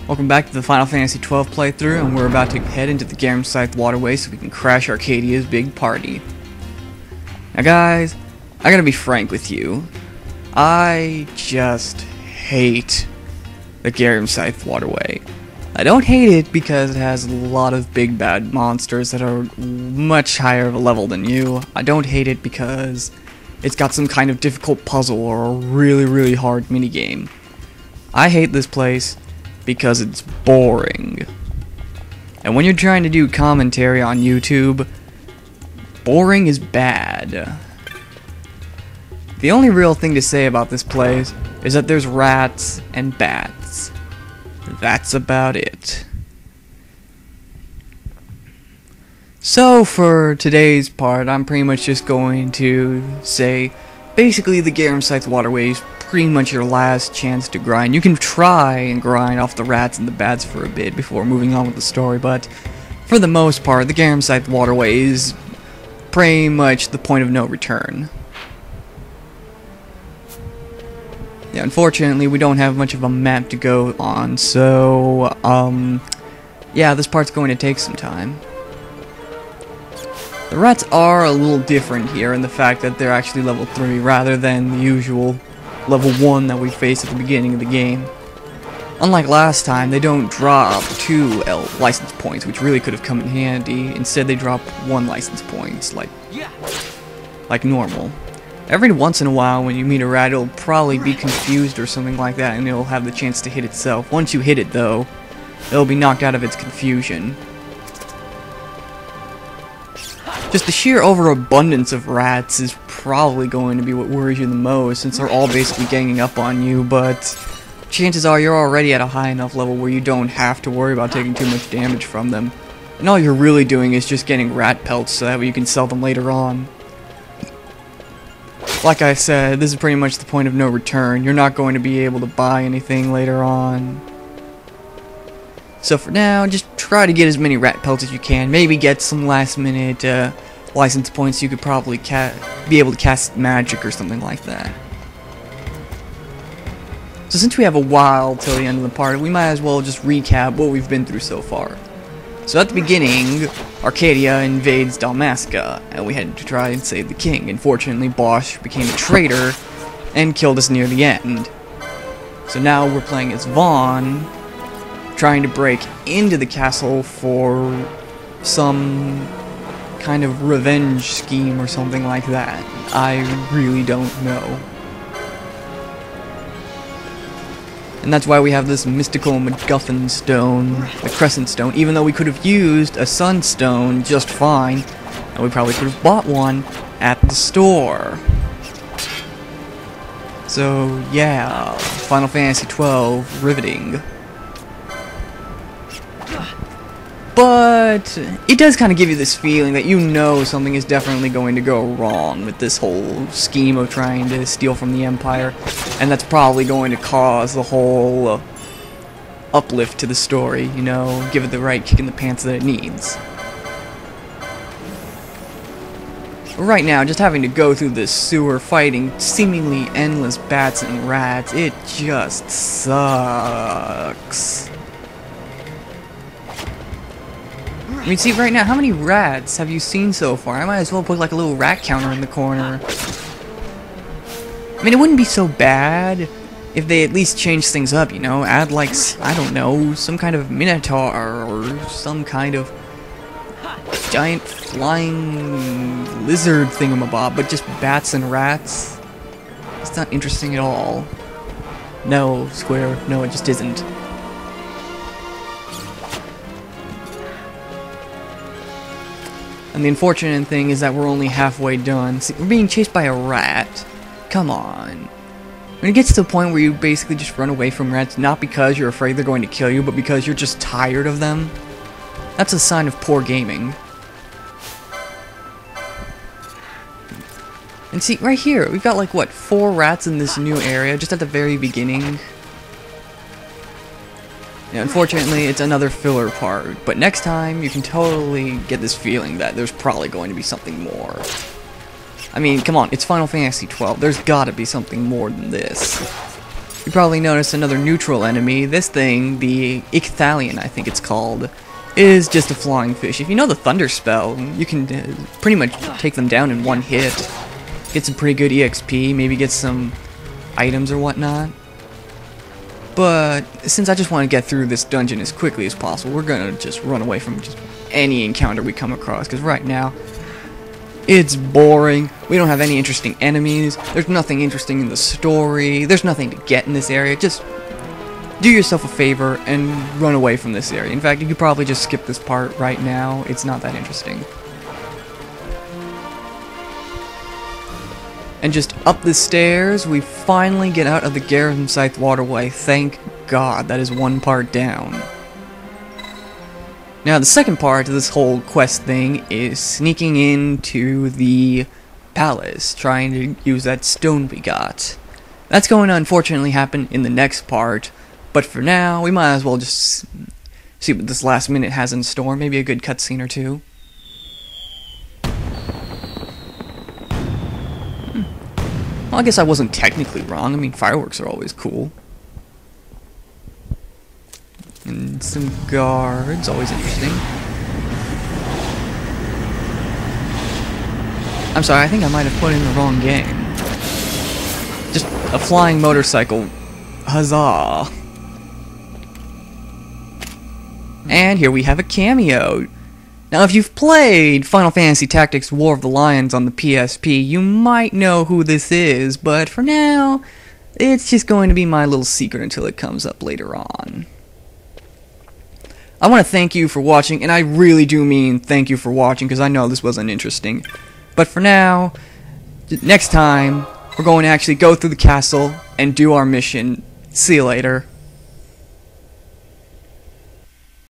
Welcome back to the Final Fantasy XII playthrough, and we're about to head into the Scythe waterway so we can crash Archadia's big party. Now guys, I gotta be frank with you. I just hate the Scythe waterway. I don't hate it because it has a lot of big bad monsters that are much higher of a level than you. I don't hate it because it's got some kind of difficult puzzle or a really hard minigame. I hate this place because it's boring. And when you're trying to do commentary on YouTube, boring is bad. The only real thing to say about this place is that there's rats and bats. That's about it. So for today's part, I'm pretty much just going to say basically the Scythe waterway is pretty much your last chance to grind. You can try and grind off the rats and the bats for a bit before moving on with the story, but for the most part, the Scythe waterway is pretty much the point of no return. Yeah, unfortunately, we don't have much of a map to go on, so, yeah, this part's going to take some time. The rats are a little different here in the fact that they're actually level 3 rather than the usual level 1 that we face at the beginning of the game. Unlike last time, they don't drop 2 license points, which really could have come in handy. Instead, they drop 1 license point, like normal. Every once in a while, when you meet a rat, it'll probably be confused or something like that, and it'll have the chance to hit itself. Once you hit it, though, it'll be knocked out of its confusion. Just the sheer overabundance of rats is probably going to be what worries you the most, since they're all basically ganging up on you, but chances are you're already at a high enough level where you don't have to worry about taking too much damage from them. And all you're really doing is just getting rat pelts so that way you can sell them later on. Like I said, this is pretty much the point of no return. You're not going to be able to buy anything later on. So for now, just try to get as many rat pelts as you can. Maybe get some last minute license points so you could probably be able to cast magic or something like that. So since we have a while till the end of the part, we might as well just recap what we've been through so far. So at the beginning, Archadia invades Dalmasca, and we had to try and save the king. Unfortunately, Bosch became a traitor and killed us near the end. So now we're playing as Vaughn, trying to break into the castle for some kind of revenge scheme or something like that. I really don't know. And that's why we have this mystical MacGuffin stone, the Crescent Stone, even though we could have used a Sunstone just fine, and we probably could have bought one at the store. So, yeah, Final Fantasy XII, riveting. But it does kind of give you this feeling that you know something is definitely going to go wrong with this whole scheme of trying to steal from the Empire, and that's probably going to cause the whole uplift to the story, you know, give it the right kick in the pants that it needs. But right now, just having to go through this sewer fighting seemingly endless bats and rats, it just sucks. I mean, see, right now, how many rats have you seen so far? I might as well put, like, a little rat counter in the corner. I mean, it wouldn't be so bad if they at least changed things up, you know? Add, like, I don't know, some kind of minotaur or some kind of giant flying lizard thingamabob, but just bats and rats. It's not interesting at all. No, Square, no, it just isn't. And the unfortunate thing is that we're only halfway done. See, we're being chased by a rat. Come on. When it gets to the point where you basically just run away from rats, not because you're afraid they're going to kill you, but because you're just tired of them, that's a sign of poor gaming. And see, right here, we've got like, what, 4 rats in this new area, just at the very beginning. Yeah, unfortunately, it's another filler part, but next time you can totally get this feeling that there's probably going to be something more. I mean, come on, it's Final Fantasy XII. There's gotta be something more than this. You probably noticed another neutral enemy. This thing, the Archadien, I think it's called, is just a flying fish. If you know the Thunder spell, you can pretty much take them down in one hit. Get some pretty good EXP, maybe get some items or whatnot. But since I just want to get through this dungeon as quickly as possible, we're gonna just run away from just any encounter we come across, because right now it's boring. We don't have any interesting enemies. There's nothing interesting in the story. There's nothing to get in this area. Just do yourself a favor and run away from this area. In fact, you could probably just skip this part right now. It's not that interesting. And just up the stairs, we finally get out of the Garem waterway. Thank God, that is one part down. Now, the second part of this whole quest thing is sneaking into the palace, trying to use that stone we got. That's going to unfortunately happen in the next part, but for now, we might as well just see what this last minute has in store. Maybe a good cutscene or two. Well, I guess I wasn't technically wrong. I mean, fireworks are always cool. And some guards, always interesting. I'm sorry, I think I might have put in the wrong game. Just a flying motorcycle. Huzzah! And here we have a cameo. Now, if you've played Final Fantasy Tactics War of the Lions on the PSP, you might know who this is, but for now, it's just going to be my little secret until it comes up later on. I want to thank you for watching, and I really do mean thank you for watching, because I know this wasn't interesting. But for now, next time, we're going to actually go through the castle and do our mission. See you later.